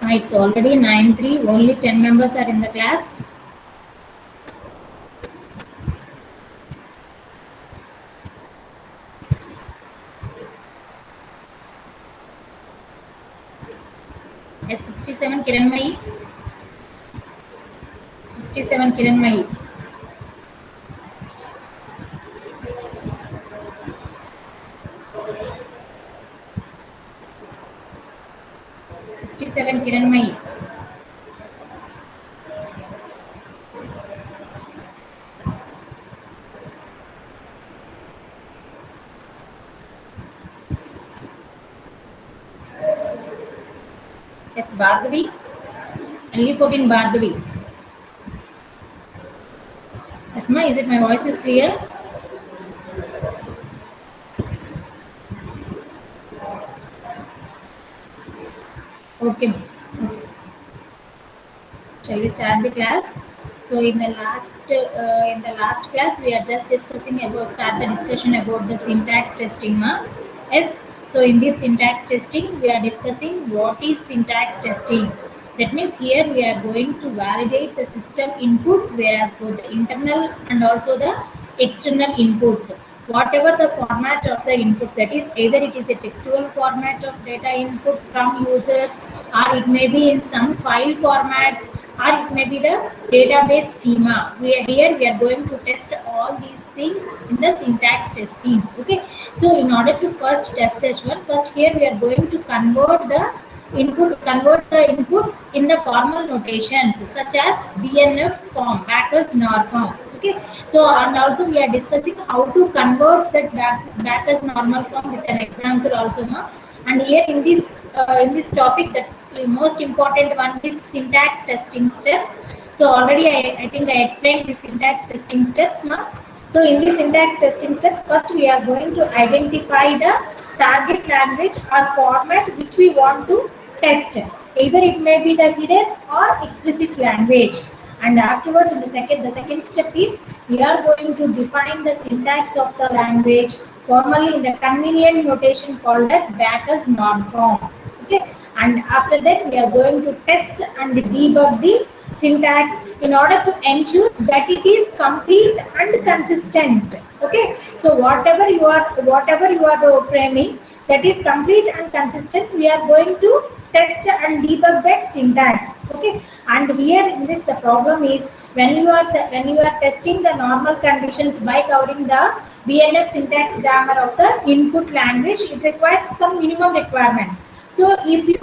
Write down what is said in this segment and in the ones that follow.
It's already 9:03. Only 10 members are in the class. S67 Kiranmai. 67 Kiranmai. Kiranmai. Yes, Bhargavi. Only 14 Bhargavi. Yes, ma, is it my voice is clear? Okay. Shall we start the class? So in the last class we are just discussing about start the discussion about the syntax testing, ma. Yes. So in this syntax testing we are discussing what is syntax testing. That means here we are going to validate the system inputs, where both the internal and also the external inputs. Whatever the format of the inputs, that is either it is a textual format of data input from users, or it may be in some file formats, or it may be the database schema. We are going to test all these things in the syntax testing. Okay, so in order to first test this one, first here we are going to convert the input in the formal notations such as BNF form, Backus NOR form. Okay, so and also we are discussing how to convert that Backus normal form with an example also, ma. And here in this topic, the most important one is syntax testing steps. So already I think I explained the syntax testing steps, ma. So in the syntax testing steps, first we are going to identify the target language or format which we want to test. Either it may be the hidden or explicit language. And afterwards, in the second step is we are going to define the syntax of the language formally in the convenient notation called as Backus norm form. Okay, and after that we are going to test and debug the syntax in order to ensure that it is complete and consistent. Okay, so whatever you are framing, that is complete and consistent, we are going to test and debug that syntax. Okay, and here in this the problem is when you are testing the normal conditions by covering the BNF syntax grammar of the input language, it requires some minimum requirements. So if you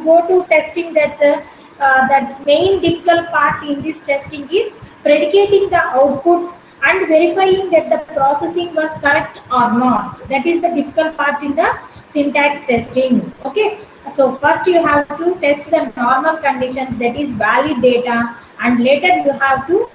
go to testing that main difficult part in this testing is predicating the outputs and verifying that the processing was correct or not. That is the difficult part in the syntax testing. Okay, so first you have to test the normal conditions, that is valid data, and later you have to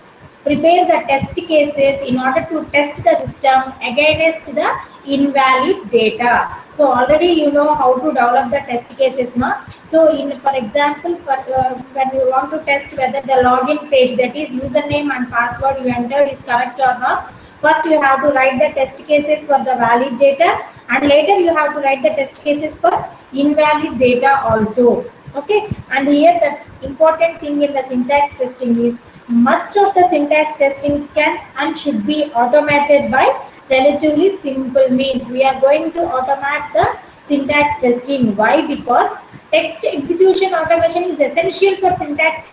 prepare the test cases in order to test the system against the invalid data. So already you know how to develop the test cases, ma. So for example, when you want to test whether the login page, that is username and password you entered, is correct or not, first you have to write the test cases for the valid data, and later you have to write the test cases for invalid data also. Okay, and here the important thing in the syntax testing is much of the syntax testing can and should be automated by relatively simple means. We are going to automate the syntax testing. Why? Because text execution automation is essential for syntax,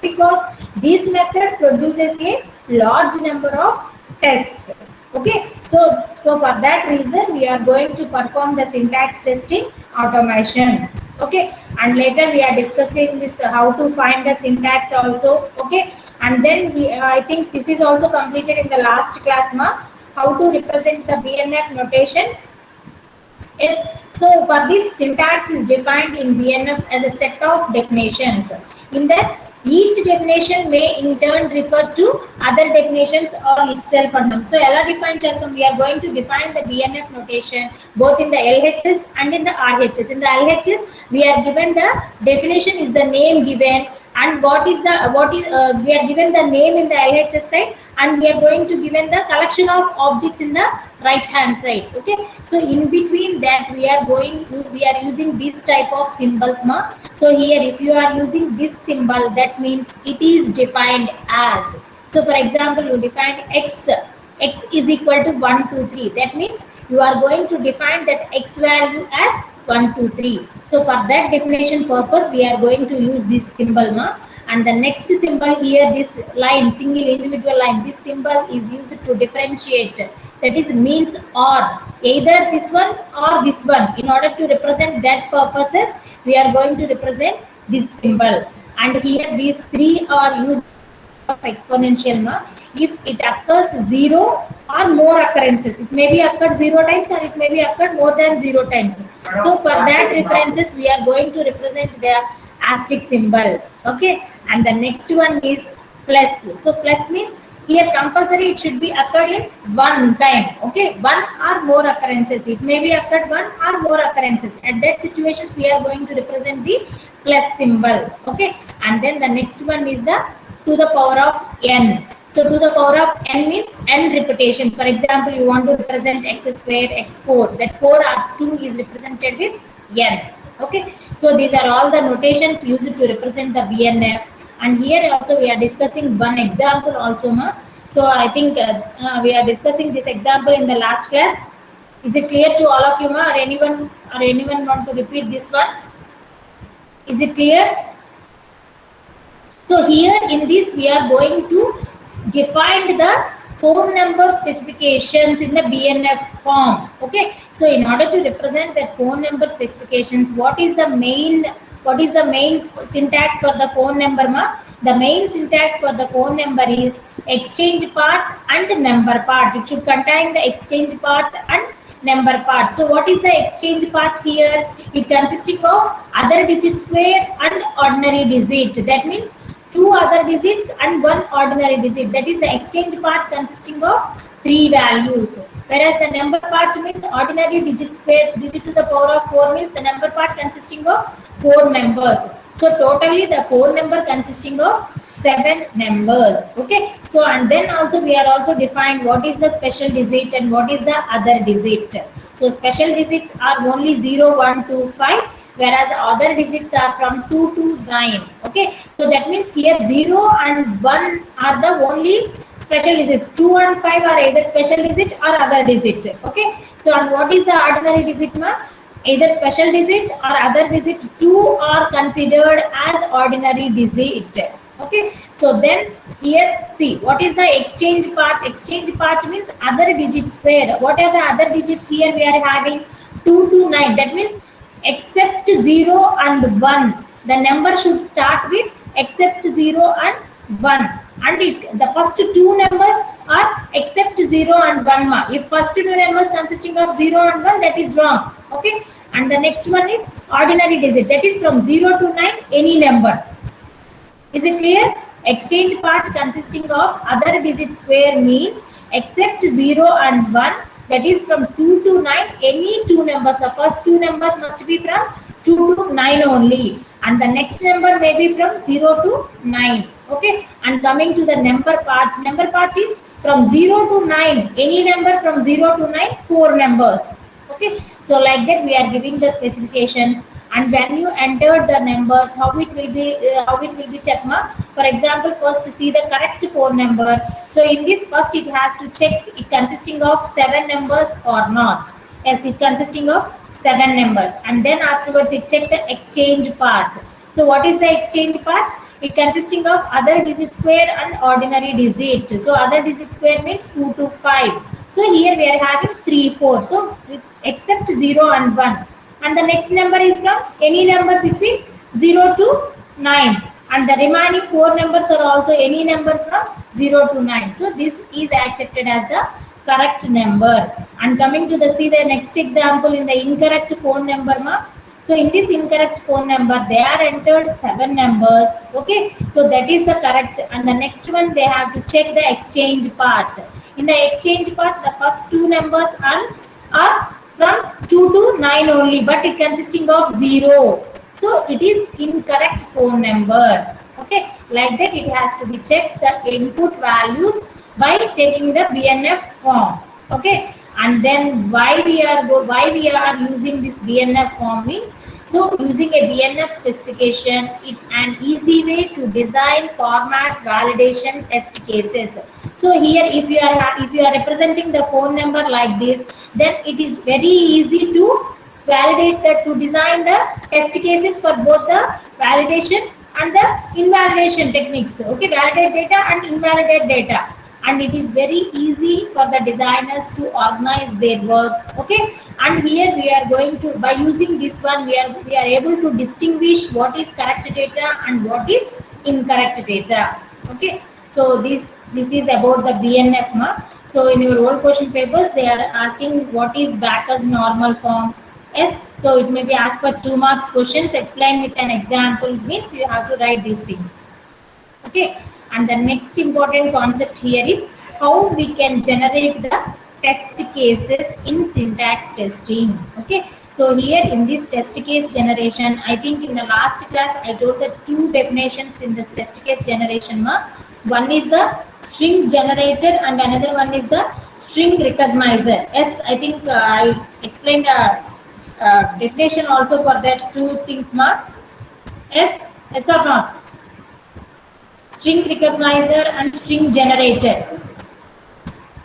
because this method produces a large number of tests. Okay, so for that reason we are going to perform the syntax testing automation. Okay, and later we are discussing this how to find the syntax also. Okay, and then I think this is also completed in the last class, ma, how to represent the BNF notations. Yes. So for this, syntax is defined in BNF as a set of definitions. In that, each definition may in turn refer to other definitions or itself or them. So LR defined chasm, we are going to define the BNF notation both in the LHS and in the RHS. In the LHS, we are given the definition is the name given, and we are given the name in the LHS side, and we are going to given the collection of objects in the right hand side. Okay, so in between that we are using this type of symbols ma. So here if you are using this symbol, that means it is defined as. So for example, you defined x is equal to 1 2 3. That means you are going to define that x value as 1 2 3. So for that definition purpose, we are going to use this symbol ma. And the next symbol here, this line, single individual line, this symbol is used to differentiate, that is means or, either this one or this one. In order to represent that purposes, we are going to represent this symbol. And here these three are used of exponential ma. If it occurs 0 or more occurrences, it may be occurred 0 times or it may be occurred more than 0 times. So for that references, we are going to represent the asterisk symbol. Okay, and the next one is plus. So plus means here compulsory it should be occurred in one time. Okay, one or more occurrences, it may be occurred one or more occurrences. At that situations, we are going to represent the plus symbol. Okay, and then the next one is the to the power of n. So to the power of n means n repetition. For example, you want to represent x square, x4, that 4 or 2 is represented with n. Okay, so these are all the notations used to represent the BNF. And here also we are discussing one example also ma. So I think we are discussing this example in the last class. Is it clear to all of you ma, or anyone want to repeat this one? Is it clear? So here in this we are going to define the phone number specifications in the BNF form. Okay, so in order to represent that phone number specifications, what is the main syntax for the phone number ma? The main syntax for the phone number is exchange part and number part. It should contain the exchange part and number part. So what is the exchange part here? It consisting of other digit square and ordinary digit. That means 2 other digits and 1 ordinary digit. That is the exchange part consisting of 3 values. Whereas the number part means ordinary digit square, digit to the power of 4 means the number part consisting of 4 numbers. So totally the phone number consisting of 7 numbers. Okay, so and then also we are also defined what is the special digit and what is the other digit. So special digits are only 0 1 2 5, whereas other digits are from 2 to 9. Okay, so that means here 0 and 1 are the only special digits. 2 and 5 are either special digit or other digit. Okay, so and what is the ordinary digit ma? Either special digit or other digit, 2 are considered as ordinary digit. Okay, so then here see what is the exchange part. Exchange part means other digit square. What are the other digits here? We are having 2 to 9. That means except 0 and 1, the number should start with except 0 and 1, and the first 2 numbers are except 0 and 1 ma. If first 2 numbers consisting of 0 and 1, that is wrong. Okay, and the next one is ordinary digit, that is from 0 to 9 any number. Is it clear? Exchange part consisting of other digit square means except 0 and 1, that is from 2 to 9 any 2 numbers. The first 2 numbers must be from 2 to 9 only, and the next number may be from 0 to 9. Okay, and coming to the number part is from 0 to 9 any number from 0 to 9 4 numbers. Okay, so like that we are giving the specifications, and when you enter the numbers, how it will be checked ma? For example, first see the correct phone number. So in this, first it has to check it consisting of 7 numbers or not. Yes, it consisting of 7 numbers, and then afterwards it check the exchange part. So what is the exchange part? It consisting of other digit square and ordinary digit. So other digit square means 2 to 5. So here we are having 3 4. So except 0 and 1, and the next number is from any number between 0 to 9, and the remaining 4 numbers are also any number from 0 to 9. So this is accepted as the correct number. And coming to see the next example in the incorrect phone number ma. So in this incorrect phone number, they are entered 7 numbers. Okay, so that is the correct, and the next one they have to check the exchange part. In the exchange part, the first 2 numbers are from 2 to 9 only, but it consisting of 0. So it is incorrect phone number. Okay, like that it has to be checked the input values by taking the BNF form. Okay, and then why we are using this BNF form means, so using a BNF specification is an easy way to design format validation test cases. So here if you are representing the phone number like this, then it is very easy to validate that, to design the test cases for both the validation and the invalidation techniques. Okay, validate data and invalidate data, and it is very easy for the designers to organize their work. Okay, and here we are going to, by using this one, we are able to distinguish what is correct data and what is incorrect data. Okay, so this is about the BNF ma. So in your old question papers they are asking what is Backus normal form. Yes, so it may be asked for 2 marks questions. Explain with an example means you have to write these things. Okay, and the next important concept here is how we can generate the test cases in syntax testing. Okay, so here in this test case generation, I think in the last class I told the 2 definitions in this test case generation. One is the string generator and another one is the string recognizer. Yes, I think I explained definition also for that 2 things. Yes, yes or not? String recognizer and string generator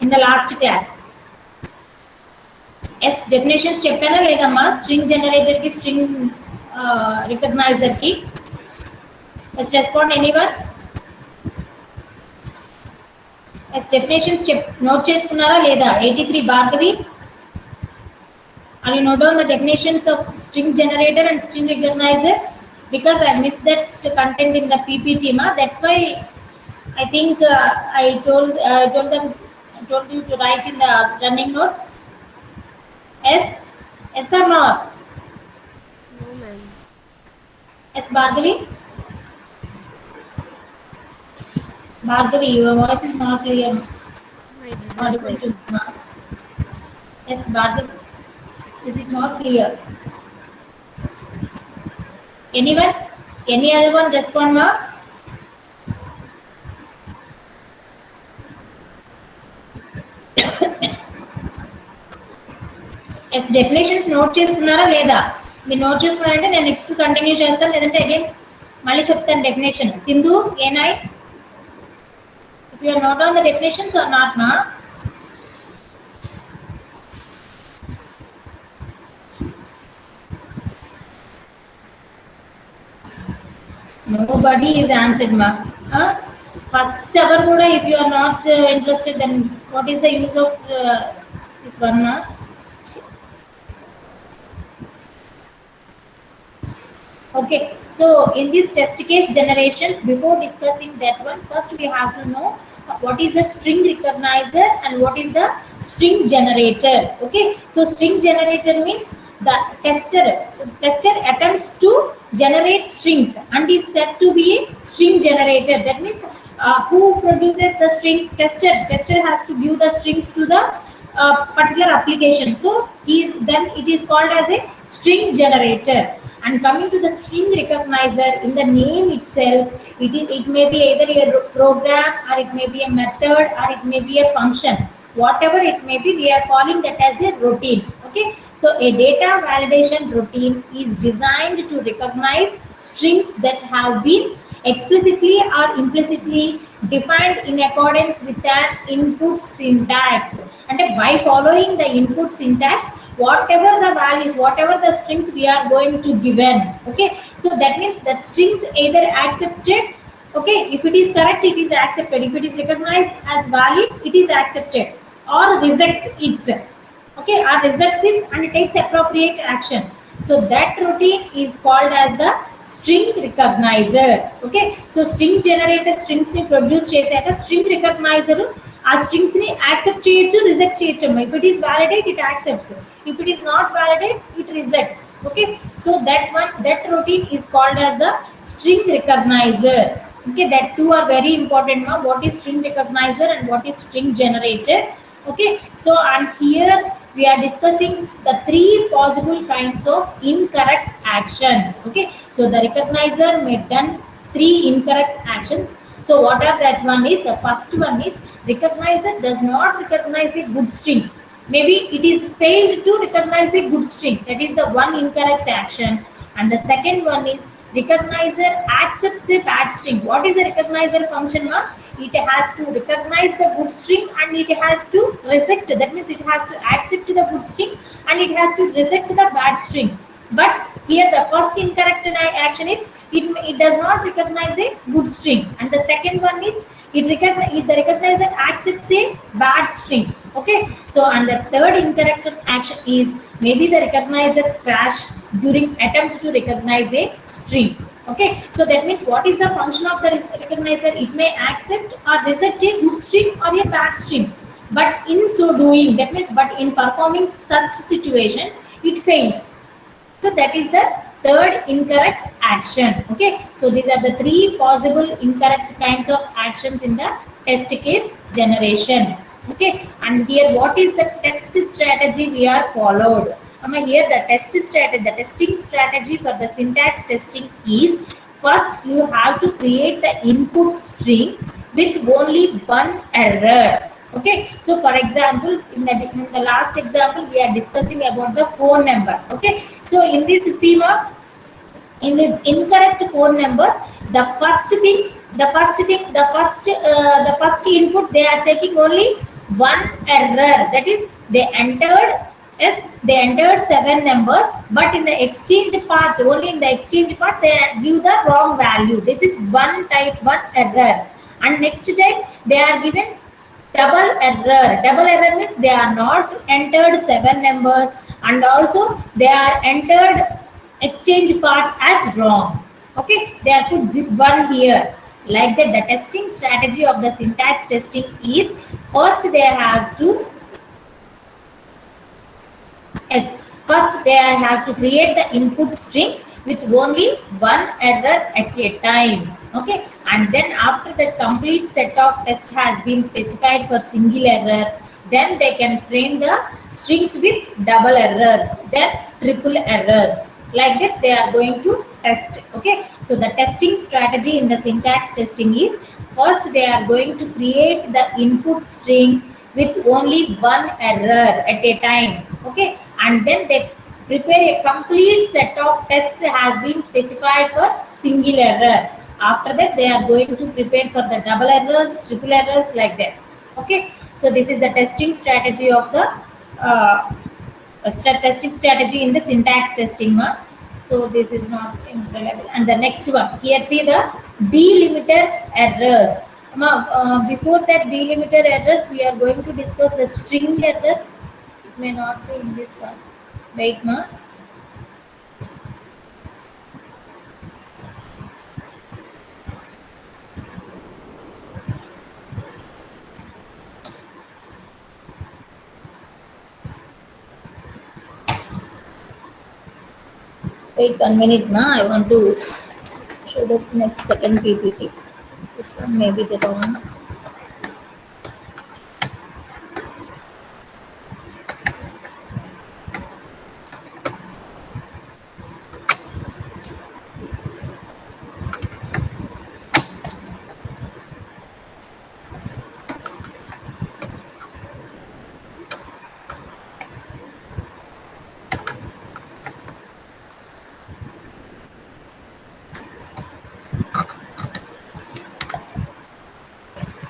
in the last class. Yes, definitions చెప్పానా లేదమ్మా? String generator ki string recognizer ki. Let's respond anyone? Yes, definitions note చేసుకున్నారా లేదా? 83 Bhargavi. Are you note down the definitions of string generator and string recognizer? Because I missed that content in the PPT ma. That's why I think I told you to write in the running notes. Yes, yes or no? No, ma'am. Yes, Bhargavi. Bhargavi, your voice is not clear. I did not write. Yes, Bhargavi, is it not clear? Anyone? Any other one respond, ma? Yes definitions note చేసుకున్నారా లేదా? మీరు note చేసుకున్నారంటే నేను next continue చేస్తాను, లేదంటే again మళ్ళీ చెప్తాను definition. Sindhu, ఏనాయ్, if you are note on the definitions are not మా? Nobody is answered, ma. First hour kuda, if you are not interested, then what is the use of this one, ma? Okay, so in this test case generations, before discussing that one, first we have to know what is the string recognizer and what is the string generator. Okay, so string generator means the tester attempts to generate strings and is said to be a string generator. That means who produces the strings? Tester has to give the strings to the particular application, so then it is called as a string generator. And coming to the string recognizer, in the name itself, it may be either a program or it may be a method or it may be a function. Whatever it may be, we are calling that as a routine. Okay, so a data validation routine is designed to recognize strings that have been explicitly or implicitly defined in accordance with an input syntax. And by following the input syntax, whatever the values, whatever the strings we are going to given. Okay, so that means that strings either accepted. Okay, if it is correct, it is accepted. If it is recognized as valid, it is accepted, or rejects it. Okay, or rejects it and takes appropriate action. So that routine is called as the string recognizer. Okay, so string generator strings ni produce chesaka, string recognizer ఆ strings ని accept చేయొచ్చు, reject చేయొచ్చు. If it is validate, it accepts. If it is not validate, it rejects. Okay, so that routine is called as the string recognizer. Okay, that two are very important now. What is string recognizer and what is string generator? Okay, so and here we are discussing the 3 possible kinds of incorrect actions. Okay, so the recognizer may done three incorrect actions. So what are that one is, the first one is recognizer does not recognize a good string. Maybe it is failed to recognize a good string. That is the one incorrect action. And the second one is recognizer accepts a bad string. What is the recognizer function, ma? It has to recognize the good string and it has to reject. That means it has to accept the good string and it has to reject the bad string. But here the first incorrect action is it does not recognize a good string, and the second one is the recognizer accepts a bad string. Okay, so and the third incorrect action is maybe the recognizer crashes during attempt to recognize a string. Okay, so that means what is the function of the recognizer? It may accept or reject a good string or a bad string, but in so doing, that means but in performing such situations it fails. So that is the third incorrect action. Okay. So these are the three possible incorrect kinds of actions in the test case generation. Okay. And here what is the test strategy we are followed? Here the the testing strategy for the syntax testing is, first you have to create the input string with only one error. Okay, so for example, in the last example we are discussing about the phone number. Okay, so in this schema, in this incorrect phone numbers, the first thing the first input, they are taking only one error. That is, they entered, yes, they entered seven numbers, but in the exchange part, only in the exchange part they give the wrong value. This is one error. And next time they are given double error. Double error means they are not entered seven numbers, and also they are entered exchange part as wrong. Okay, they are put zip one here. Like that, the testing strategy of the syntax testing is, first they have to, yes, first they have to create the input string with only one error at a time. Okay, and then after the complete set of tests has been specified for single error, then they can frame the strings with double errors, then triple errors. Like that, they are going to test. Okay, so the testing strategy in the syntax testing is, first they are going to create the input string with only one error at a time. Okay, and then they prepare a complete set of tests has been specified for single error. After that, they are going to prepare for the double errors, triple errors, like that. Okay, so this is the testing strategy of the uh, testing strategy in the syntax testing. So this is not relevant. And the next one here, see the delimiter errors. Before that delimiter errors, we are going to discuss the string errors. It may not be in this one. Wait, ma. Wait 1 minute, ma. I want to show the next second PPT. This one may be the wrong.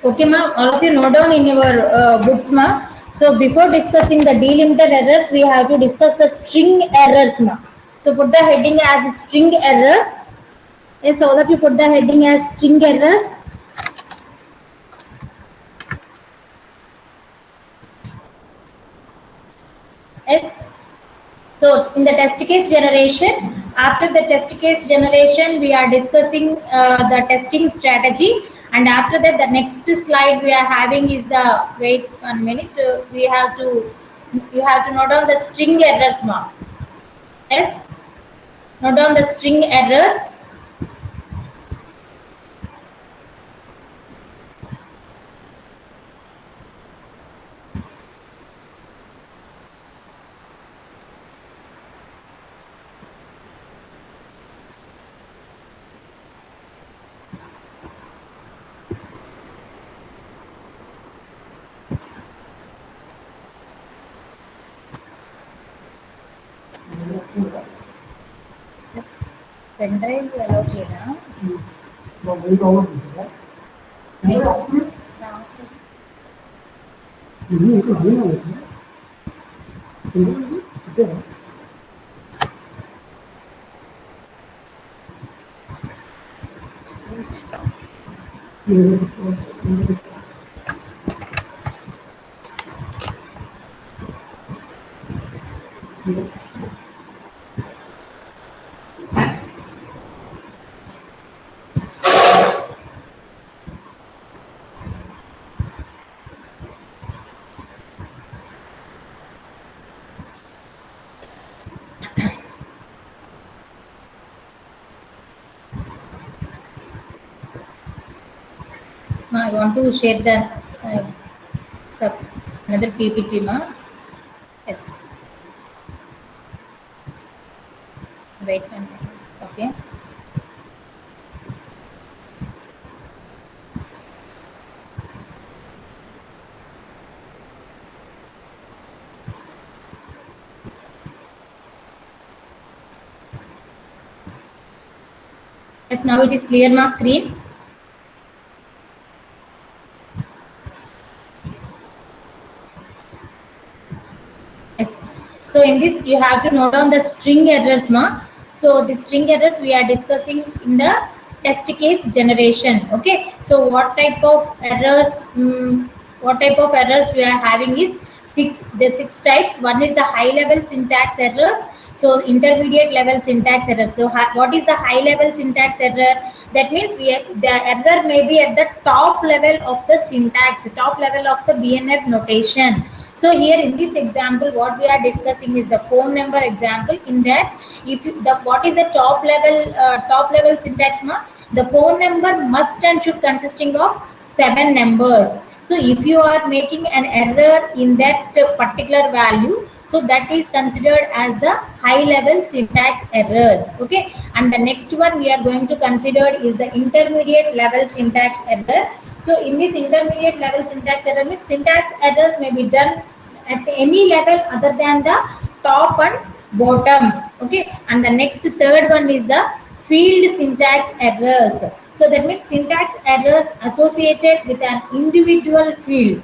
Okay, ma'am. All of you note down in your books, ma'am. So before discussing the delimited errors, we have to discuss the string errors, ma'am. So put the heading as string errors. Yes, all of you put the heading as string errors. Yes. So in the test case generation, after the test case generation, we are discussing the testing strategy. And after that, the next slide we are having is the, wait 1 minute, you have to note down the string errors, ma'am. Yes, note down the string errors. Pen drive allow చేయరా? I want to share the sub another PPT, ma. Yes. Wait a minute. Okay. Yes, now it is clear, ma, screen. Yes. So in this you have to note down the string errors, ma. So the string errors we are discussing in the test case generation. Okay. So what type of errors? What type of errors we are having is six. The six types. One is the high level syntax errors. So intermediate level syntax errors. So what is the high level syntax error? That means the error may be at the top level of the syntax, top level of the BNF notation. So here in this example, what we are discussing is the phone number example. In that, if you, the what is the top level syntax, ma? The phone number must and should consisting of 7 numbers. So if you are making an error in that particular value, so that is considered as the high level syntax errors. Okay, and the next one we are going to consider is the intermediate level syntax error. So in this intermediate level syntax error means syntax errors may be done at any level other than the top and bottom. Okay, and the next third one is the field syntax errors. So that means syntax errors associated with an individual field.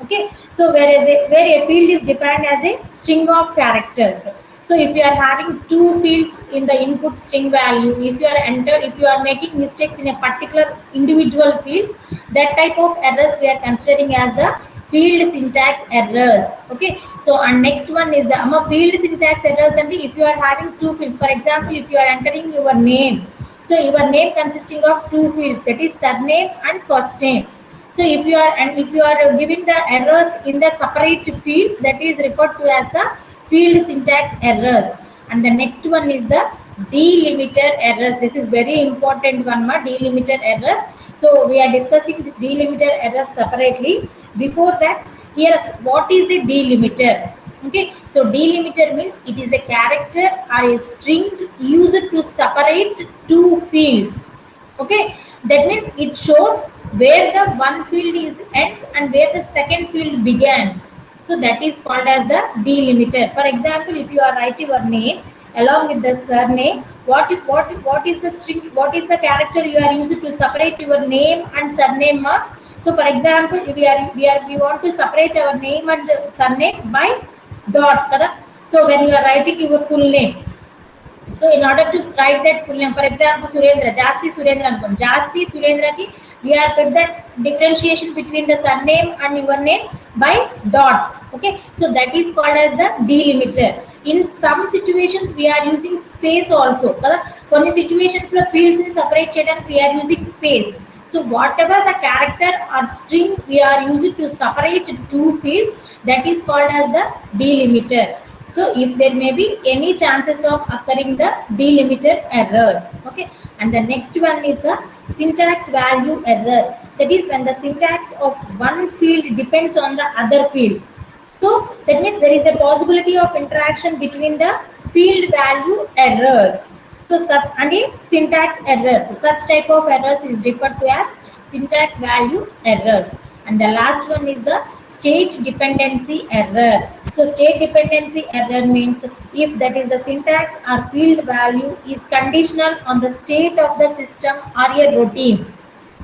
Okay, so where a field is defined as a string of characters. So if you are having two fields in the input string value, if you are making mistakes in a particular individual fields, that type of errors we are considering as the field syntax errors. Okay, so and next one is the field syntax errors. And if you are having two fields, for example, if you are entering your name, so your name consisting of two fields, that is surname and first name. So if you are giving the errors in the separate fields, that is referred to as the field syntax errors. And the next one is the delimiter errors. This is very important one, ma, delimiter errors. So we are discussing this delimiter errors separately. Before that, here what is a delimiter? Okay, so delimiter means it is a character or a string used to separate two fields. Okay, that means it shows where the one field is ends and where the second field begins. So that is called as the delimiter. For example, if you are writing your name along with the surname, what is the string, what is the character you are using to separate your name and surname mark? So for example, if we want to separate our name and surname by dot, correct? So when you are writing your full name, so in order to write that full name, for example, Surendra, Jasti Surendra, Jasti Surendra ki, we are put that differentiation between the surname and your name by dot. Okay, so that is called as the delimiter. In some situations, we are using space also. కొన్ని situations లో fields ni separate చేయడానికి we are using space. So whatever the character or string we are using to separate two fields, that is called as the delimiter. So if there may be any chances of occurring the delimiter errors. Okay, and the next one is the syntax value error. That is when the syntax of one field depends on the other field. So that means there is a possibility of interaction between the field value errors. So such and a syntax errors. Such type of errors is referred to as syntax value errors. And the last one is the state dependency error. So state dependency error means if that is the syntax or field value is conditional on the state of the system or a routine.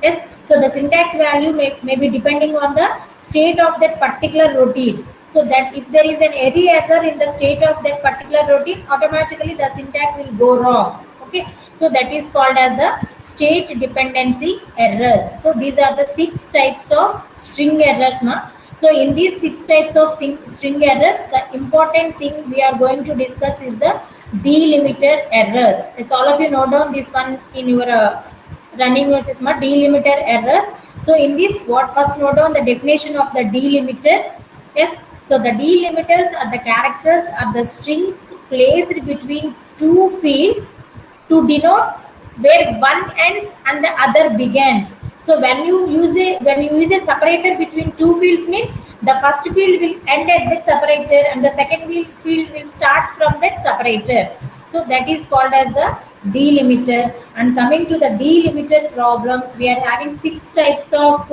Yes, so the syntax value may be depending on the state of that particular routine. So that if there is an any error in the state of that particular routine, automatically the syntax will go wrong. Okay, so that is called as the state dependency errors. So these are the 6 types of string errors. So in these 6 types of string errors, the important thing we are going to discuss is the delimiter errors. As all of you know down this one in your running notes is delimiter errors. So in this, what first note down the definition of the delimiter. Yes, so the delimiters are the characters or the strings placed between two fields to denote where one ends and the other begins. So when you use a separator between two fields means the first field will end at that separator and the second field will start from that separator. So that is called as the delimiter. And coming to the delimiter problems, we are having 6 types of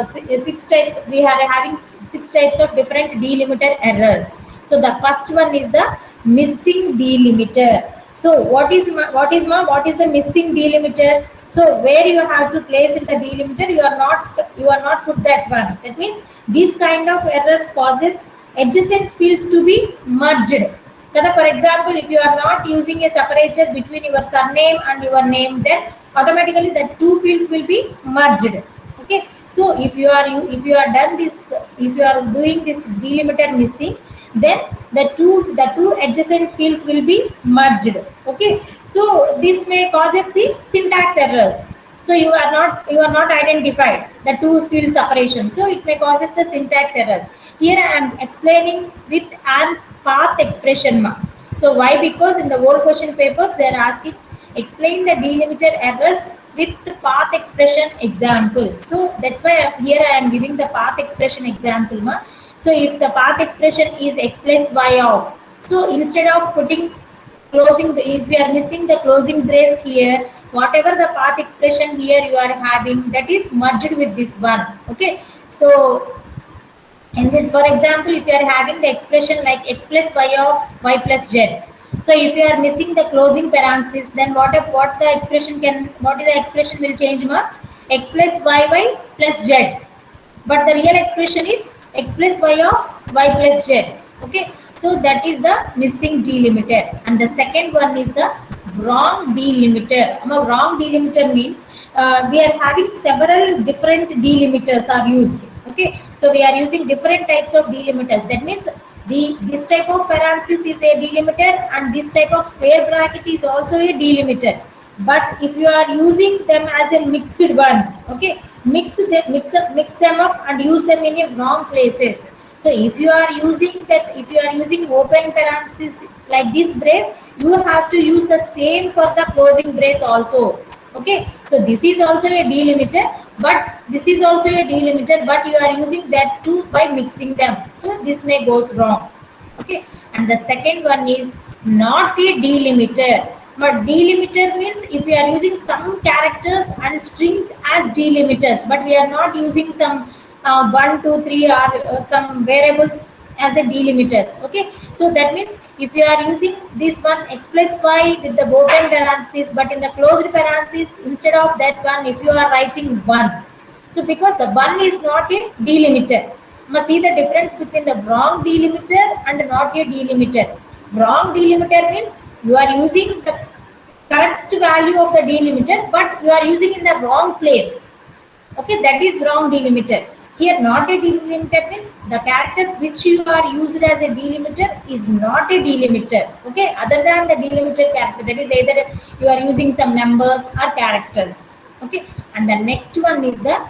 6 types. We are having 6 types of different delimiter errors. So the first one is the missing delimiter. So what is the missing delimiter? So where you have to place in the delimiter, you are not put that one. That means this kind of errors causes adjacent fields to be merged. For example, if you are not using a separator between your surname and your name, then automatically the two fields will be merged. Okay. So if you are done this, if you are doing this delimiter missing, then the two adjacent fields will be merged. Okay. So this may causes the syntax errors. So you are not identified the two field separation. So it may causes the syntax errors. Here I am explaining with an path expression. So why? Because in the old question papers they are asking explain the delimiter errors with the path expression example. So that's why here I am giving the path expression example. So if the path expression is x plus y of, so instead of putting closing, if we are missing the closing brace here, whatever the path expression here you are having, that is merged with this one. Okay. So in this, for example, if you are having the expression like x plus y of y plus z, so if you are missing the closing parenthesis, then what the expression what is the expression will change? X plus y plus z, but the real expression is x plus y of y plus z. Okay, so that is the missing delimiter. And the second one is the wrong delimiter. Wrong delimiter means we are having several different delimiters are used. Okay, so we are using different types of delimiters. That means this type of parenthesis is a delimiter and this type of square bracket is also a delimiter. But if you are using them as a mixed one, okay, mix them up and use them in a wrong places. So if you are using open parenthesis like this brace, you have to use the same for the closing brace also. Okay, so this is also a delimiter, but this is also a delimiter, but you are using that too by mixing them. So this may goes wrong. Okay, and the second one is not a delimiter. But delimiter means if we are using some characters and strings as delimiters, but we are not using some 1, 2, 3 or some variables as a delimiter. Okay, so that means if you are using this one x plus y with the open parenthesis, but in the closed parenthesis instead of that one, if you are writing 1, so because the 1 is not a delimiter. You must see the difference between the wrong delimiter and not a delimiter. Wrong delimiter means you are using the correct value of the delimiter, but you are using in the wrong place. Okay, that is wrong delimiter. Here, not a delimiter means the character which you are used as a delimiter is not a delimiter. Okay, other than the delimiter character, that is either you are using some numbers or characters. Okay, and the next one is the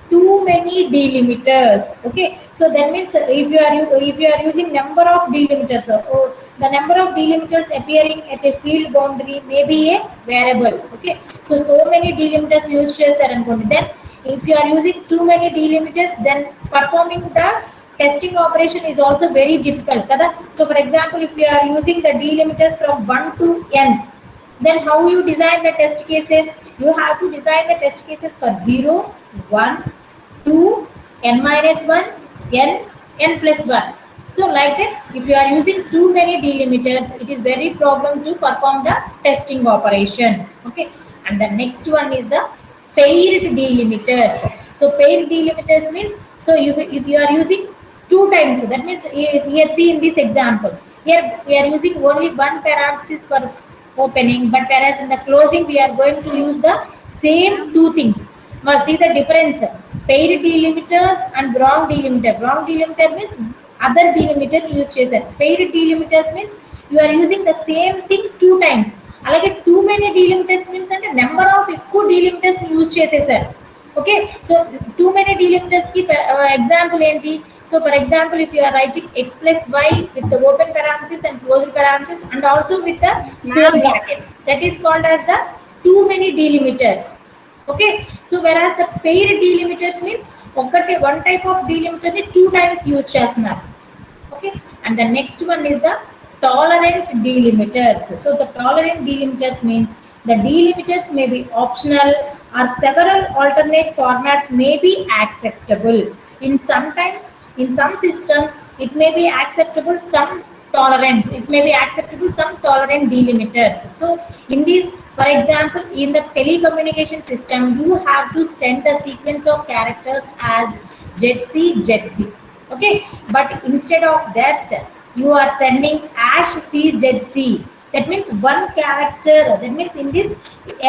too many delimiters. Okay, so that means if you are using number of delimiters, the number of delimiters appearing at a field boundary may be a variable. Okay, so many delimiters used as a then if you are using too many delimiters, then performing the testing operation is also very difficult. So for example, if you are using the delimiters from 1 to n, then how you design the test cases? You have to design the test cases for 0, 1, 2, n minus 1, n plus 1. So like that, if you are using too many delimiters, it is very problem to perform the testing operation. Okay, and the next one is the paired delimiters. So paired delimiters means, so if you are using two times, that means here see in this example, here we are using only one parenthesis for opening, but whereas in the closing we are going to use the same two things. Now see the difference. Paired delimiters and wrong delimiter. Wrong delimiter means other delimiter use చేశారు. Paired delimiters means you are using the same thing two times. అలాగే too many delimiters means అంటే number of ఎక్కువ delimiters use చేసేసారు. Okay, so too many delimiters ki example enti. So for example, if you are writing x plus y with the open parenthesis and closed parenthesis and also with the square brackets, that is called as the too many delimiters. Okay, so whereas the paired delimiters means one type of delimiter ni two times use చేస్తున్నారు. Okay, and the next one is the tolerant delimiters. So the tolerant delimiters means the delimiters may be optional or several alternate formats may be acceptable. In some systems it may be acceptable some tolerance, it may be acceptable some tolerant delimiters. So in this, for example, in the telecommunication system you have to send the sequence of characters as ZC. Okay, but instead of that you are sending #CZC. That means one character, that means in this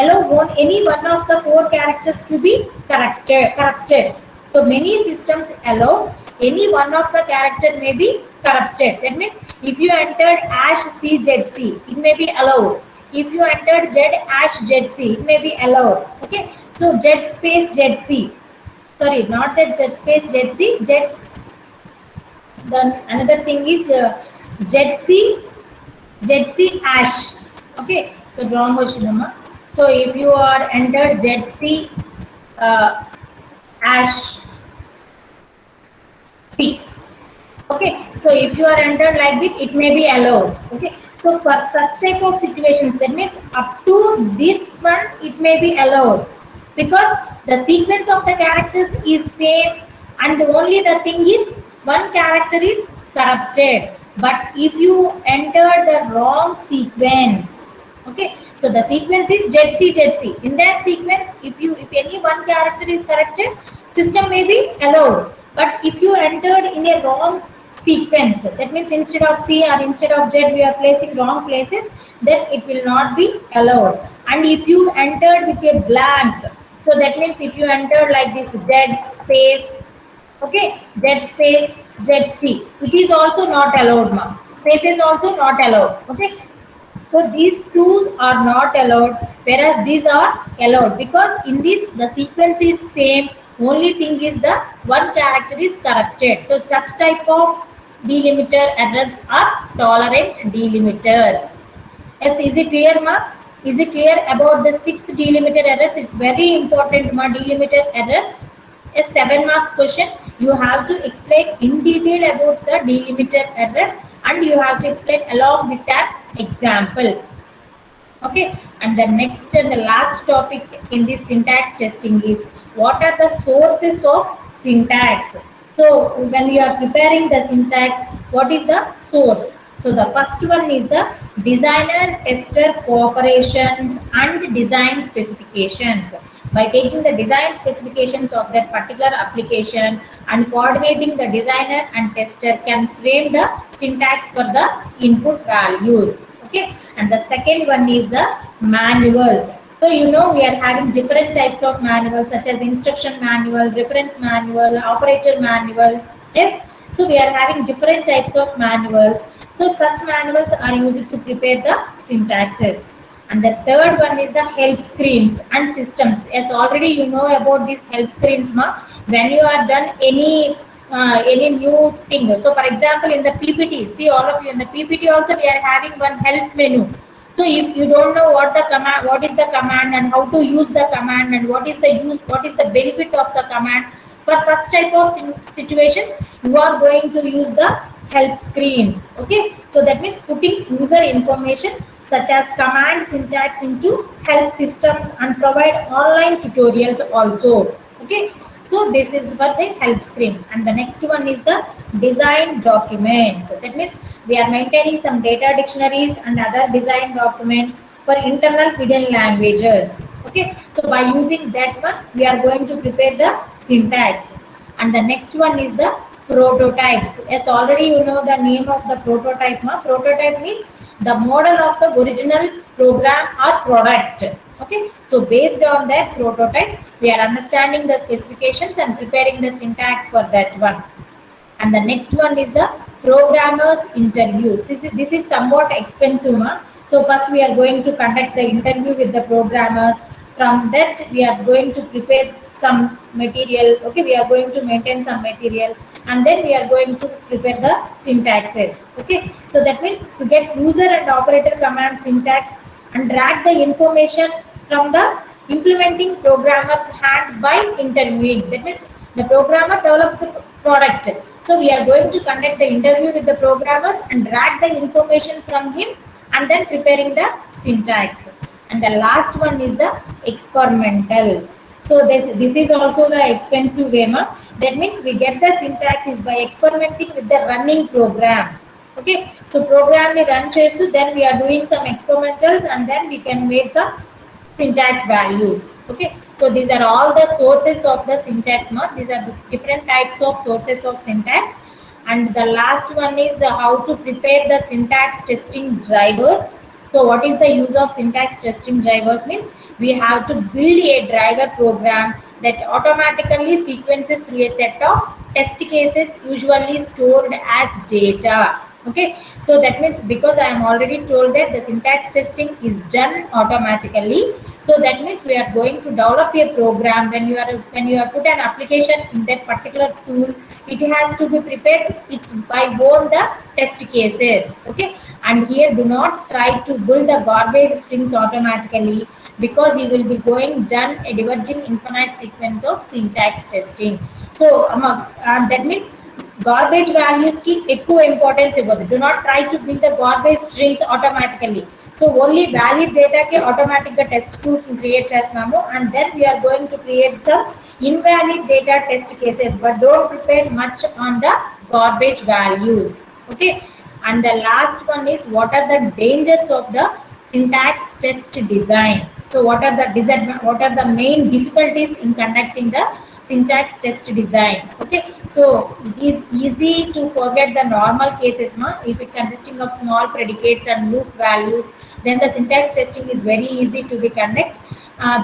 allow any one of the four characters to be corrupted. So many systems allows any one of the character may be corrupted. That means if you entered #CZC, it may be allowed. If you entered Z#ZC, it may be allowed. Okay, so Z space ZC, sorry, not that Z space ZC, Z. Then another thing is ZC ash. Okay, so wrong వచ్చిందమ్మా. So if you are entered ZC ash C. Okay, so if you are entered like this, it may be allowed. Okay, so for such type of situations, that means up to this one it may be allowed because the sequence of the characters is same and only the thing is one character is corrupted. But if you enter the wrong sequence, okay, so the sequence is ZC. In that sequence, if any one character is corrected, system may be allowed. But if you entered in a wrong sequence, that means instead of C or instead of Z we are placing wrong places, then it will not be allowed. And if you entered with a blank, so that means if you entered like this Z space, okay, Z space ZC, it is also not allowed, ma. Space is also not allowed. Okay, so these two are not allowed, whereas these are allowed because in this the sequence is same, only thing is the one character is corrupted. So such type of delimiter errors are tolerant delimiters. Yes, is it clear, ma? Is it clear about the 6 delimiter errors? It's very important, ma, delimiter errors. A 7 marks question, you have to explain in detail about the delimiter error and you have to explain along with that example. Okay, and the next and the last topic in this syntax testing is what are the sources of syntax. So when you are preparing the syntax, what is the source? So the first one is the designer tester cooperations and design specifications. By taking the design specifications of that particular application and coordinating, the designer and tester can frame the syntax for the input values. Okay, and the second one is the manuals. So you know we are having different types of manuals such as instruction manual, reference manual, operator manual. Yes, so we are having different types of manuals. So such manuals are used to prepare the syntaxes. And the third one is the help screens and systems. Yes, already you know about these help screens, ma. When you are done any new thing. So for example, in the PPT, see all of you in the PPT also we are having one help menu. So if you don't know what is the command and how to use the command and what is the benefit of the command, for such type of situations you are going to use the help screens. Okay, so that means putting user information such as command syntax into help systems and provide online tutorials also. Okay, So this is for the help screens. And the next one is the design documents. That means we are maintaining some data dictionaries and other design documents for internal hidden languages. Okay, so by using that one, we are going to prepare the syntax. And the next one is the prototypes. As already you know the name of the prototype. Prototype means the model of the original program or product. Okay, so based on that prototype, we are understanding the specifications and preparing the syntax for that one. And the next one is the programmers interview. This is somewhat expensive. So first we are going to conduct the interview with the programmers. From that we are going to prepare some material. Okay, we are going to maintain some material, and then we are going to prepare the syntaxes. Okay, so that means to get user and operator command syntax and drag the information from the implementing programmer's hand by interviewing. That means the programmer develops the product. So we are going to conduct the interview with the programmers and drag the information from him and then preparing the syntax. And the last one is the experimental. So this is also the expensive way. That means we get the syntax is by experimenting with the running program. Okay, so program we run chestu, then we are doing some experimentals and then we can make some syntax values. Okay, so these are all the sources of the syntax. These are the different types of sources of syntax. And the last one is how to prepare the syntax testing drivers. So what is the use of syntax testing drivers means we have to build a driver program that automatically sequences through a set of test cases usually stored as data. Okay, so that means because I am already told that the syntax testing is done automatically, so that means we are going to develop a program. When you are put an application in that particular tool, it has to be prepared. It's by own the test cases. Okay, and here do not try to build the garbage strings automatically, because you will be going done a diverging infinite sequence of syntax testing. So that means garbage values ki ఎక్కువ importance ఇవ్వదు. Do not try to build the garbage strings automatically. So only valid data కి automatic గా test tools create చేస్తున్నాము, and then we are going to create some invalid data test cases, but don't prepare much on the garbage values. Okay, and the last one is what are the dangers of the syntax test design. So what are the what are the main difficulties in conducting the syntax test design? Okay, so it is easy to forget the normal cases. If it consisting of small predicates and loop values, then the syntax testing is very easy to be conduct.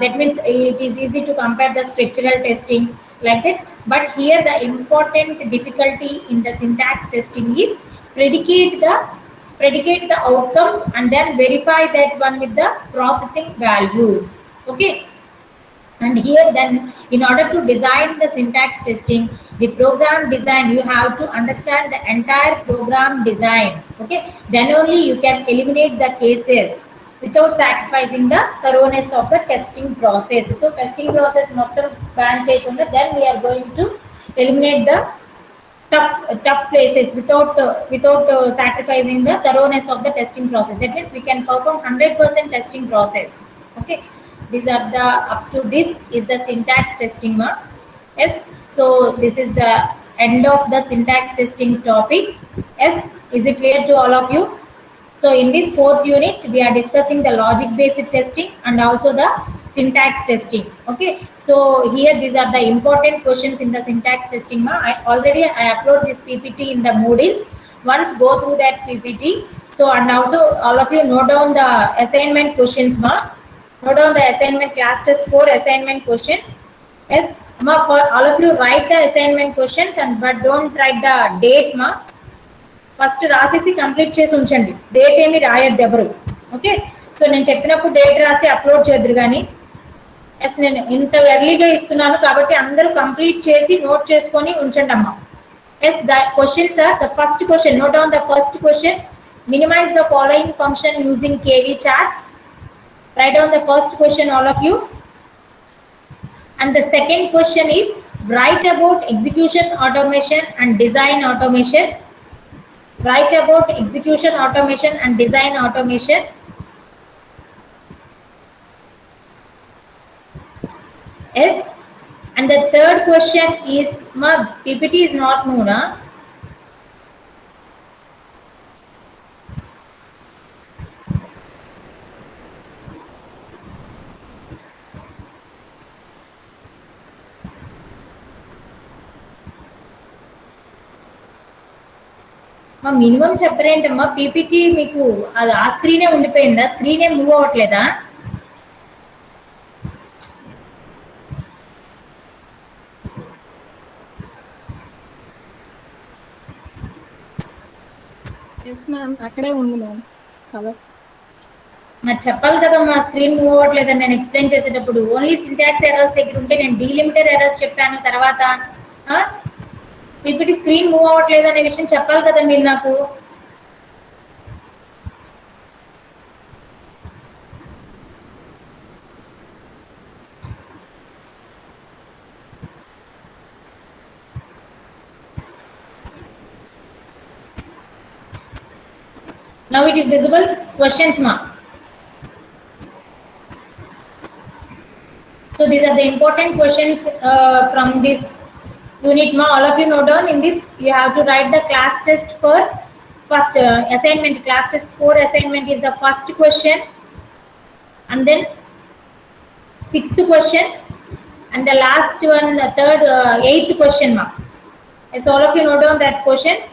That means it is easy to compare the structural testing like that. But here the important difficulty in the syntax testing is predicate the outcomes and then verify that one with the processing values. Okay, and here then in order to design the syntax testing, the program design, you have to understand the entire program design. Okay, then only you can eliminate the cases without sacrificing the thoroughness of the testing process. So testing process మొత్తం ban చేయకుండా then we are going to eliminate the tough places without sacrificing the thoroughness of the testing process. That means we can perform 100% testing process. Okay, these are the up to this is the syntax testing. Yes, so this is the end of the syntax testing topic. Yes, is it clear to all of you? So in this fourth unit we are discussing the logic based testing and also the syntax testing. Okay, so here these are the important questions in the syntax testing. I upload this PPT in the Moodles. Once go through that PPT. So and also all of you note down the assignment questions. Note down the assignment class test 4 assignment questions. Yes, for all of you write the assignment questions and but don't write the date. First రాసేసి complete చేసి ఉంచండి, date ఏమి రాయొద్దు ఎవరు. Okay, so నేను చెప్పినప్పుడు date రాసి upload చేద్దరు కానీ. Yes, నేను ఇంత ఎర్లీగా ఇస్తున్నాను కాబట్టి అందరూ కంప్లీట్ చేసి నోట్ చేసుకొని ఉంచండి అమ్మా. Yes, the questions are the first question. Note down the first question. Minimise the following function using KV charts. Write down the first question all of you. And the second question is write about execution automation and design automation. Write about execution automation and design automation. Yes, And the third question is, ma PPT is not known. మా minimum చెప్పరేంటమ్మా PPT మీకు అది ఆ స్క్రీనే ఉండిపోయిందా screen ఏం move అవ్వట్లేదా yes ma'am అక్కడే ఉంది ma'am cover మరి చెప్పాలి కదమ్మా స్క్రీన్ మూవ్ అవ్వట్లేదని నేను ఎక్స్ప్లెయిన్ చేసేటప్పుడు ఓన్లీ సింటాక్స్ ఎర్రర్స్ దగ్గర ఉంటే నేను డీలిమిటెడ్ ఎర్రర్స్ చెప్పాను తర్వాత పీపీటీ స్క్రీన్ మూవ్ అవ్వట్లేదు అనే విషయం చెప్పాలి కదా మీరు నాకు Now it is visible. Questions, ma. So these are the important questions from this unit, ma. All of you note down in this. You have to write the class test for first assignment. Class test 4 assignment is the first question, and then 6th question, and the last one, the third, 8th question, ma. Yes, all of you note down that questions.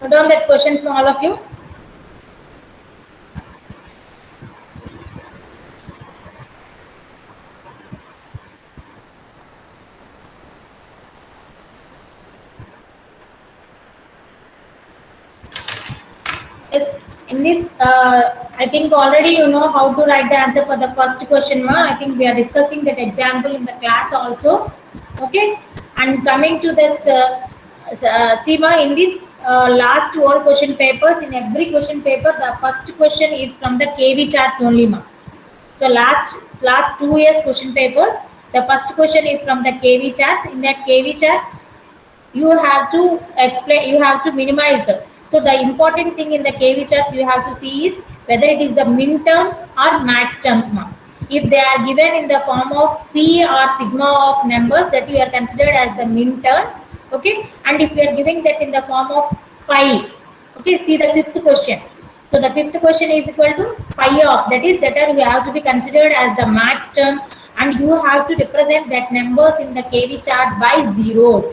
Note down that questions from all of you. Yes, in this, I think already you know how to write the answer for the first question, ma. I think we are discussing that example in the class also. Okay, and coming to this, see, ma, in this last all question papers, in every question paper, the first question is from the KV charts only, ma. So last 2 years question papers, the first question is from the KV charts. In that KV charts, you have to explain, you have to minimize. So the important thing in the KV charts you have to see is whether it is the min terms or max terms, ma. If they are given in the form of p or sigma of numbers, that you are considered as the min terms. Okay, and if you are giving that in the form of pi, okay, see the fifth question. So the fifth question is equal to pi of, that is, that are, you have to be considered as the max terms, and you have to represent that numbers in the KV chart by zeros.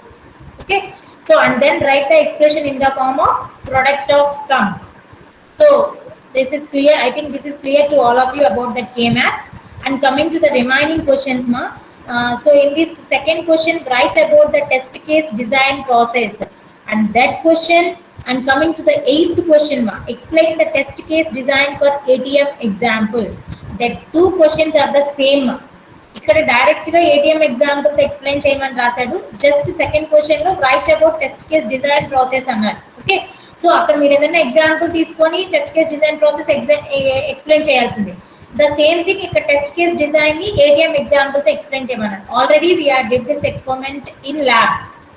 Okay, so and then write the expression in the form of product of sums. So this is clear. I think this is clear to all of you about the K-maths. And coming to the remaining questions, ma. So in this second question, write about the test case design process. And that question, and coming to the 8th question, ma, explain the test case design for ATM example. That two questions are the same, ma. ఇక్కడ direct గా ATM example explain చేయమని రాశాడు. Just second question లో write about test case design process అన్నారు. Okay, so అక్కడ మీరు ఏదైనా example తీసుకొని test case design process explain చేయాల్సింది. ద సేమ్ థింగ్ ఇక్కడ టెస్ట్ కేస్ డిజైన్ ని ఏటీఎం ఎగ్జాంపుల్ తో ఎక్స్ప్లెయిన్ చేయమన్నారు. Already we are did this experiment in lab.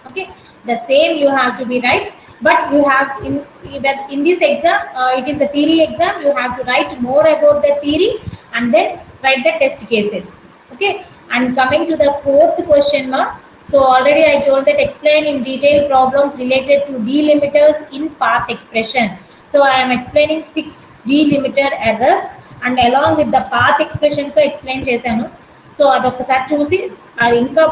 Okay, the same you have to be right, but you have in this exam, it is the theory exam, you have to write more about the theory and then write the test cases. Okay, and coming to the fourth question, ma. So already I told that explain in detail problems related to delimiters in path expression. So I am explaining 6 delimiter errors, and along with the path expression to explain chesanu. So అదొకసారి చూసి ఇంకా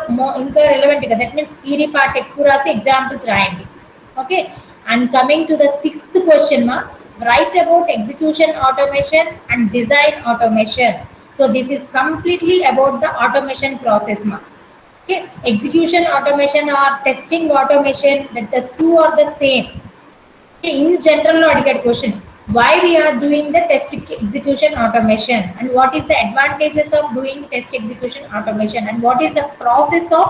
ఇంకా relevant గా, that means theory part ఎక్కువ రాసి examples రాయండి. Okay, and coming to the 6th question, మా, write about execution automation and design automation. So this is completely about the automation process, మా. Okay, execution automation or testing automation, that the two are the same. In general లో అడిగాడు question, why we are doing the test execution automation, and what is the advantages of doing test execution automation, and what is the process of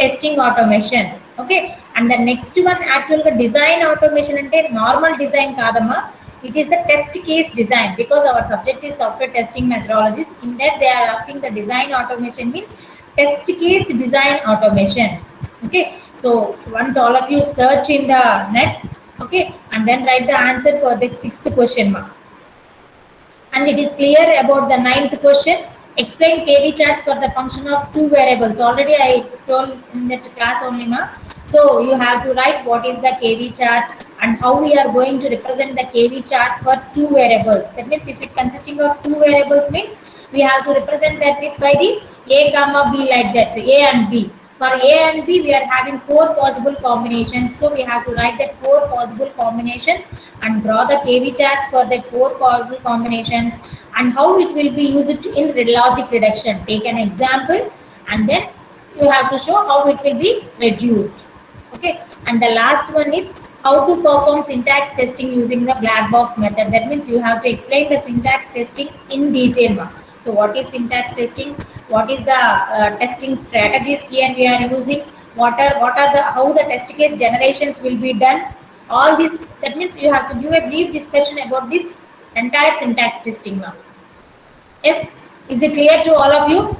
testing automation. Okay, and the next one, actual design automation ante normal design kadamma, it is the test case design, because our subject is software testing methodologies. In that they are asking the design automation means test case design automation. Okay, so once all of you search in the net, Okay, and then write the answer for the sixth question mark. And it is clear about the ninth question. Explain KV charts for the function of two variables. Already I told in that class only, ma. So you have to write what is the KV chart and how we are going to represent the KV chart for two variables. That means if it consisting of two variables means we have to represent that with by the A comma B, like that, A and B. For A and B, we are having four possible combinations. So we have to write that four possible combinations and draw the KV charts for the four possible combinations and how it will be used in logic reduction. Take an example and then you have to show how it will be reduced. Okay, and the last one is how to perform syntax testing using the black box method. That means you have to explain the syntax testing in detail, ma. So what is syntax testing? What is the testing strategies here we are using? What are the how the test case generations will be done? All this, that means you have to give a brief discussion about this entire syntax testing now. Yes, is it clear to all of you?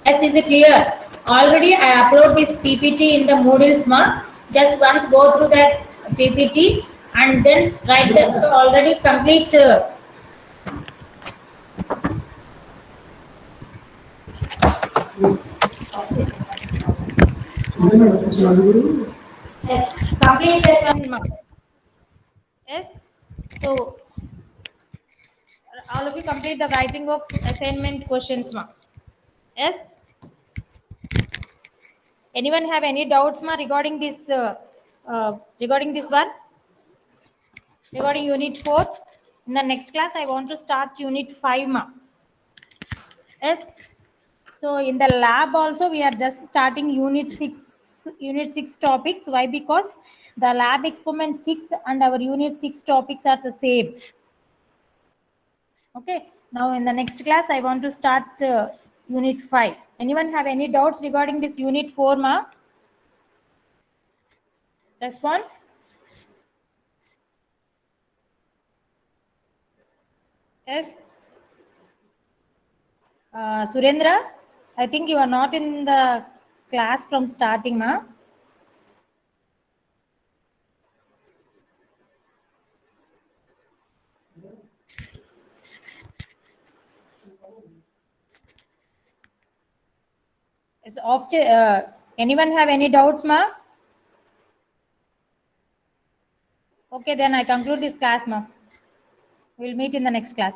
Yes, is it clear? Already I upload this PPT in the Moodle's, ma. Just once go through that PPT and then write the already complete. Yes, complete that one, ma. Yes. So all of you complete the writing of assignment questions, ma. Yes. Anyone have any doubts, ma, regarding this? Regarding this one, regarding Unit 4. In the next class, I want to start Unit 5, ma. Yes. So in the lab also, we are just starting Unit 6. Unit 6 topics. Why? Because the lab experiment 6 and our Unit 6 topics are the same. Okay. Now in the next class, I want to start Unit 5. Anyone have any doubts regarding this Unit 4, ma? Respond. Yes. Surendra, I think you are not in the class from starting, ma. Is off. Anyone have any doubts, ma? Okay, then I conclude this class, ma. We'll meet in the next class.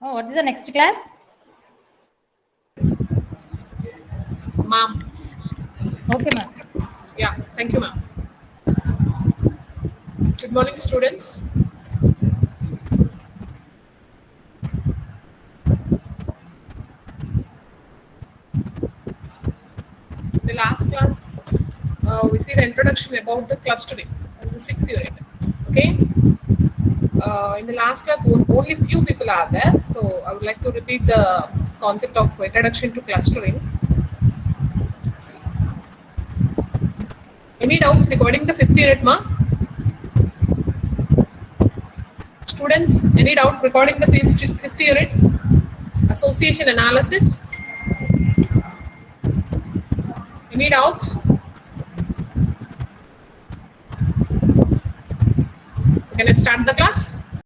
Oh, what is the next class? Ma'am. Okay, ma'am. Yeah, thank you, ma'am. Good morning, students. The last class, we see the introduction about the clustering as the sixth unit. Okay. In the last class, only few people are there, so I would like to repeat the concept of introduction to clustering. See. Any doubts regarding the fifth unit, ma? Students, any doubt regarding the fifth unit? Association analysis? Any doubts? So can I start the class?